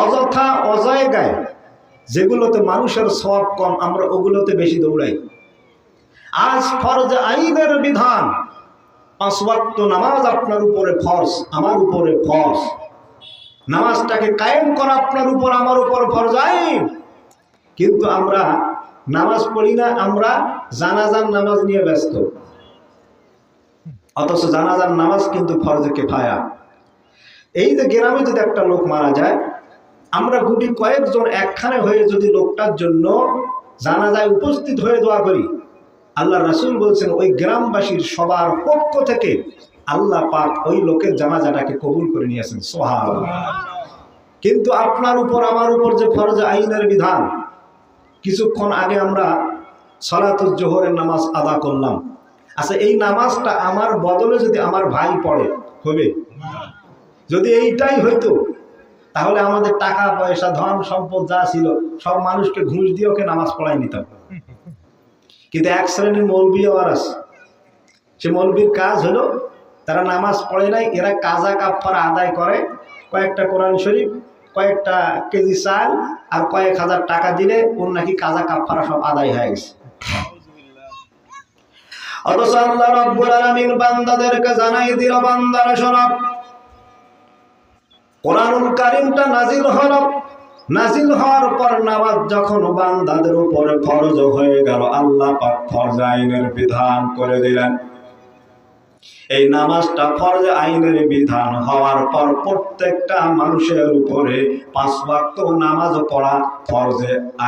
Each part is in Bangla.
অযথা অজায়গায় যেগুলোতে মানুষের সওয়াব কম আমরা ওগুলোতে বেশি দৌড়াই। আজ ফরজ আইনের বিধান, 5 ওয়াক্ত নামাজ আপনার উপরে ফরজ, আমার উপরে ফরজ। নামাজটাকে কায়েম করা আপনার উপর আমার উপর ফরজ আইন, কিন্তু আমরা নামাজ পড়ি না, আমরা জানাজার নামাজ নিয়ে ব্যস্ত। অথচ জানাজার নামাজ কিন্তু ফরজে কিফায়া। এই যে গ্রামে যদি একটা লোক মারা যায়, আমরা গুটি কয়েকজন একখানে হয়ে যদি লোকটার জন্য জানাজায় উপস্থিত হয়ে দোয়া করি, আল্লাহ রাসূল বলছেন ওই গ্রামবাসীর সবার পক্ষ থেকে আল্লাহ পাক ওই লোকের জানাজাটাকে কবুল করে নিয়েছেন। সুবহানাল্লাহ। কিন্তু আপনার উপর আমার উপর যে ফরজ আইনের বিধান, কিছুক্ষণ আগে আমরা সালাতুল জোহরের নামাজ আদা করলাম। আচ্ছা, এই নামাজটা আমার বদলে যদি আমার ভাই পড়ে হবে? যদি এইটাই হইতো তাহলে আমাদের টাকা পয়সা ধন সম্পদ যা ছিল সব মানুষকে ঘুষ দিয়ে ওকে নামাজ পড়াই নিতাম। কিন্তু এক শ্রেণীর মৌলবি আবার আছে, সে মৌলবির কাজ হলো তারা নামাজ পড়ে নাই, এরা কাজা কাফারা আদায় করে। কয়েকটা কোরআন শরীফ, কয়েকটা কেজি চাল আর কয়েক হাজার টাকা দিলে ওর নাকি কাজা কাফারা সব আদায় হয়ে গেছে। অথচ আল্লাহ রাব্বুল আলামিন বান্দাদেরকে জানাই দিল, বান্দারা শোনো, কোরআনুল কারীমটা নাজিল হলো, নাজিল হওয়ার পর নামাজ যখন বান্দাদের উপরে ফরজ হয়ে গেল, আল্লাহ পাক ফরজ আইনের বিধান করে দিলেন। এই নামাজটা ফরজ আইনের বিধান হওয়ার পর প্রত্যেকটা মানুষের উপরে 5 ওয়াক্ত নামাজ পড়া ফরজ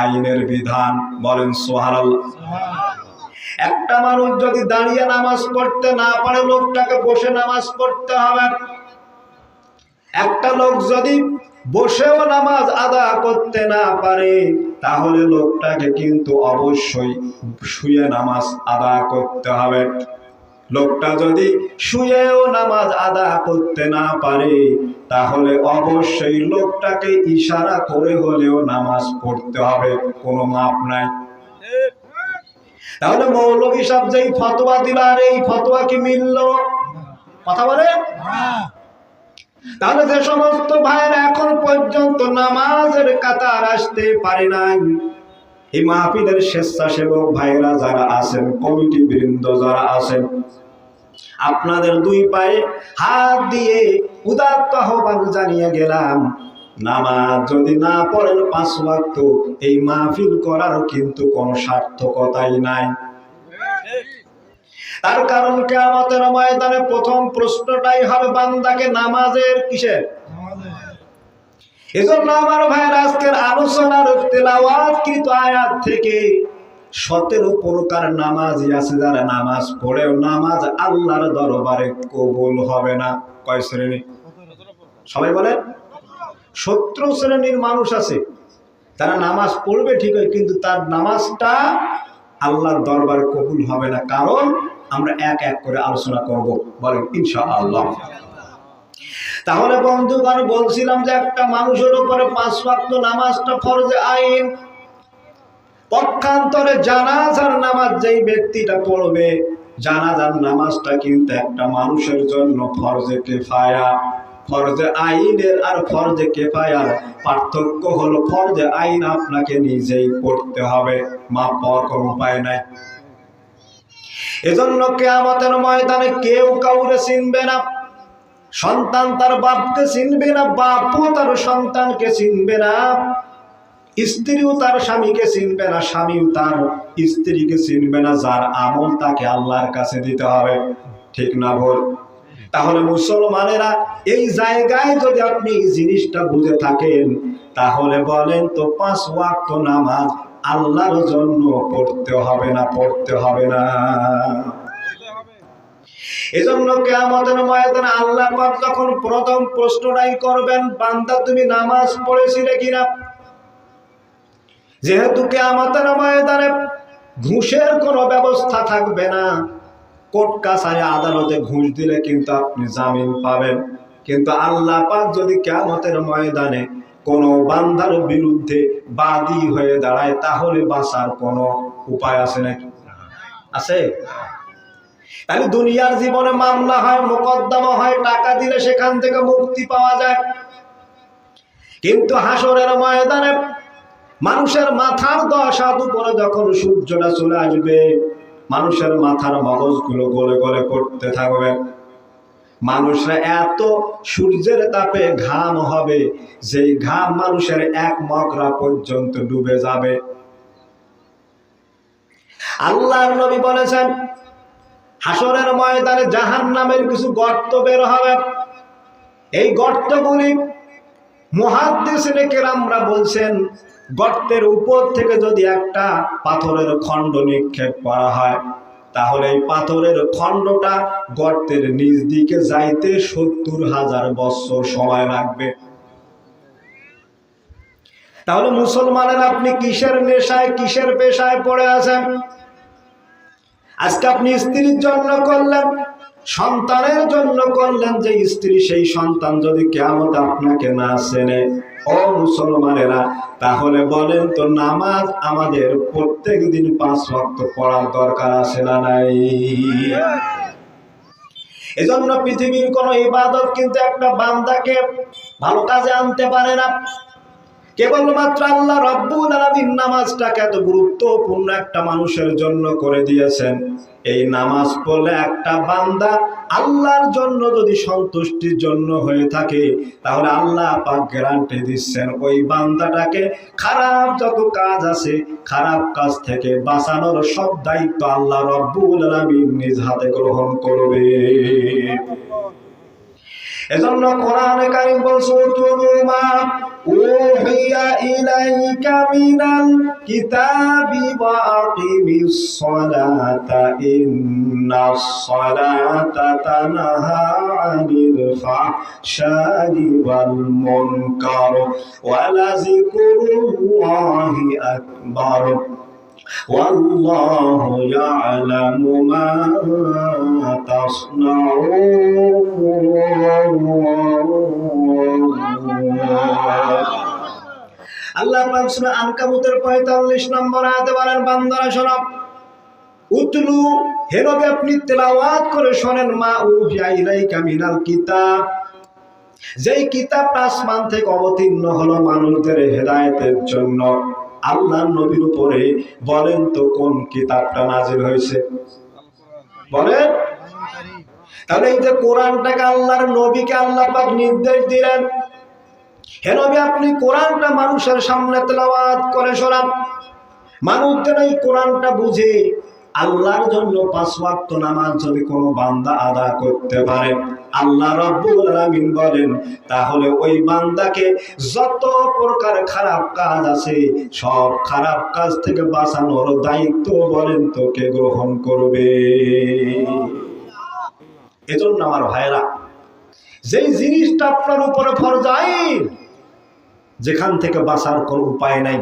আইনের বিধান। বলেন সুবহানাল্লাহ। একটা মানুষ যদি দাঁড়িয়ে নামাজ পড়তে না পারে, লোকটাকে বসে নামাজ পড়তে হবে। একটা লোক যদি বসেও নামাজ আদা করতে না পারে, তাহলে লোকটাকে কিন্তু অবশ্যই শুয়ে নামাজ আদা করতে হবে। লোকটা যদি শুয়েও নামাজ আদা করতে না পারে, তাহলে অবশ্যই লোকটাকে ইশারা করে হলেও নামাজ পড়তে হবে, কোনো মাপ নাই। তাহলে মৌলভী সাহেব যেই ফতোয়া দিল, আর এই ফতোয়া কি মিলল? কথা বলে। তাহলে যে সমস্ত ভাইরা এখন পর্যন্ত নামাজের কাতার আসতে পারে নাই, এই মাহফিলের স্বেচ্ছাসেবক ভাইরা যারা আছেন, কমিটি বৃন্দ যারা আছেন, আপনাদের 2 পায়ে হাত দিয়ে উদাত্ত আহ্বান জানিয়ে গেলাম, নামাজ যদি না পড়েন 5 ওয়াক্ত, এই মাহফিল করার কিন্তু কোনো সার্থকতাই নাই। তার কারণ কিয়ামতের ময়দানে প্রথম প্রশ্নটাই হবে বান্দাকে নামাজের কিসের। এজন্য আমার ভাইয়েরা, আজকের আলোচনার তেলাওয়াতকৃত আয়াত থেকে 17 প্রকার নামাজি আছে যারা নামাজ পড়েও নামাজ আল্লাহর দরবারে কবুল হবে না। কয় শ্রেণী? সবাই বলে 17 শ্রেণীর মানুষ আছে, তারা নামাজ পড়বে ঠিকই, কিন্তু তার নামাজটা আল্লাহর দরবারে কবুল হবে না। কারণ আমরা এক এক করে আলোচনা করব, বলেন ইনশাআল্লাহ। তাহলে বন্ধুগণ, বলছিলাম যে একটা মানুষের উপরে 5 ওয়াক্ত নামাজটা ফরজ আইন। পক্ষান্তরে জানাজার নামাজ যেই ব্যক্তিটা পড়বে, জানাজার নামাজটা কিন্তু একটা মানুষের জন্য ফরজে কিফায়া। ফরজে আইনের আর ফরজে কিফায়ার পার্থক্য হলো, ফরজে আইন আপনাকে নিজেই পড়তে হবে, মাপ পাওয়ার কোনো উপায় নাই। এজন্য কিয়ামতের ময়দানে কেউ কাউরে চিনবে না। সন্তান তার বাপকে চিনবে না, বাপও তার সন্তানকে চিনবে না, স্ত্রীও তার স্বামীকে চিনবে না, স্বামীও তার স্ত্রীকে চিনবে না। যার আমল তাকে আল্লাহর কাছে দিতে হবে, ঠিক না ভুল? তাহলে মুসলমানেরা, এই জায়গায় যদি আপনি এই জিনিসটা বুঝে থাকেন, তাহলে বলেন তো 5 ওয়াক্ত নামাজ আল্লাহর জন্য পড়তে হবে না? পড়তে হবে না? এজন্য কিয়ামতের ময়দানে আল্লাহ পাক যখন প্রথম প্রশ্নটাই করবেন, বান্দা তুমি নামাজ পড়েছিলে কিনা? যেহেতু কিয়ামতের ময়দানে ঘুষের কোনো ব্যবস্থা থাকবে না, কোর্ট কাছারি আদালতে ঘুষ দিলে কিন্তু আপনি জামিন পাবেন, কিন্তু আল্লাহ পাক যদি কিয়ামতের ময়দানে কোনো বান্দার বিরুদ্ধে বাদী হয়ে দাঁড়ায়, তাহলে বাঁচার কোনো উপায় আছে নাকি? আছে? তাহলে দুনিয়ার জীবনে মামলা হয়, মোকদ্দমা হয়, টাকা দিলে সেখান থেকে মুক্তি পাওয়া যায়, কিন্তু হাসরের ময়দানে মানুষের মাথার 10 হাত উপরে যখন সূর্যটা চলে আসবে, মানুষের মাথার মগজগুলো গলে গলে পড়তে থাকবে। মানুষরা এত সূর্যের তাপে ঘাম হবে, যেই ঘাম মানুষের 1 মগরা পর্যন্ত ডুবে যাবে। আল্লাহর নবী বলেছেন, হাসরের ময়দানে জাহান্নামের কিছু গর্ত বের হবে। এই গর্তগুলি মুহাদ্দিসিনে কেরামরা বলছেন, গর্তের উপর থেকে যদি একটা পাথরের খণ্ড নিক্ষেপ করা হয়, তাহলে এই পাথরের খণ্ডটা গর্তের নিচ দিকে যাইতে 70,000 বছর সময় লাগবে। তাহলে মুসলমানের আপনি কিসের নেশায়, কিসের পেশায় পড়ে আছেন? আজকে আপনি স্ত্রীর জন্য করলেন, সন্তানের জন্য করলেন, যে স্ত্রী সেই সন্তান যদি কিয়ামতে আপনাকে না চেনে, ও মুসলমানেরা, তাহলে বলেন তো নামাজ আমাদের প্রত্যেক দিন 5 ওয়াক্ত পড়ার দরকার আছে না নাই? এজন্য পৃথিবীর কোন ইবাদত কিন্তু একটা বান্দাকে ভালো কাজে আনতে পারে না। কেবলমাত্র আল্লাহ রাব্বুল আলামিন নামাজটাকে এত গুরুত্বপূর্ণ একটা মানুষের জন্য করে দিয়েছেন। এই নামাজ পড়লে একটা বান্দা আল্লাহর জন্য যদি সন্তুষ্টির জন্য হয়ে থাকে, তাহলে আল্লাহ পাক গ্যারান্টি দিচ্ছেন ওই বান্দাটাকে খারাপ যত কাজ আছে, খারাপ কাজ থেকে বাঁচানোর সব দায়িত্ব আল্লাহ রাব্বুল আলামিন নিজ হাতে গ্রহণ করবে। এজন্য কোরআনে কারীম বলছে, উতলু মা উহিয়া ইলাইকা মিনাল কিতাবি ওয়া আকিমিস সালাতা ইন্নাস সালাতা তানহা আনিল ফাহশাই ওয়াল মুনকার ওয়া লাযিকরুল্লাহি আকবার والله يعلم ما تصنعون। আল্লাহ পাক সূরা আনকাবুতের 45 নম্বর আয়াতে বলেন, বান্দারা শোনো, উতলু, হে নবী আপনি তেলাওয়াত করে শোনেন, মা উহিয়া ইলাইকা মিনাল কিতাব, যেই কিতাবটা আসমান থেকে অবতীর্ণ হলো মানুষদের হেদায়েতের জন্য। আল্লাহর নবীর উপরে বলেন তো কোন কিতাবটা নাজিল হয়েছে? বলেন। তাহলে এই যে কোরআনটাকে আল্লাহর নবীকে আল্লাহ পাক নির্দেশ দিলেন, হে নবী আপনি কোরআনটা মানুষের সামনে তেলাওয়াত করে শোনান। মানুষ যেন এই কোরআনটা বুঝে আল্লাহর জন্য 5 ওয়াক্ত নামাজ যদি কোনো বান্দা আদা করতে পারে, আল্লাহ রাব্বুল আলামিন বলেন, তাহলে ওই বান্দাকে যত প্রকার খারাপ কাজ আছে, সব খারাপ কাজ থেকে বাঁচানোর দায়িত্ব বলেন তো কে গ্রহণ করবে? এজন্য আমার ভাইরা, যেই জিনিসটা আপনার উপরে ফরজ আইন, যেখান থেকে বাঁচার কোনো উপায় নাই,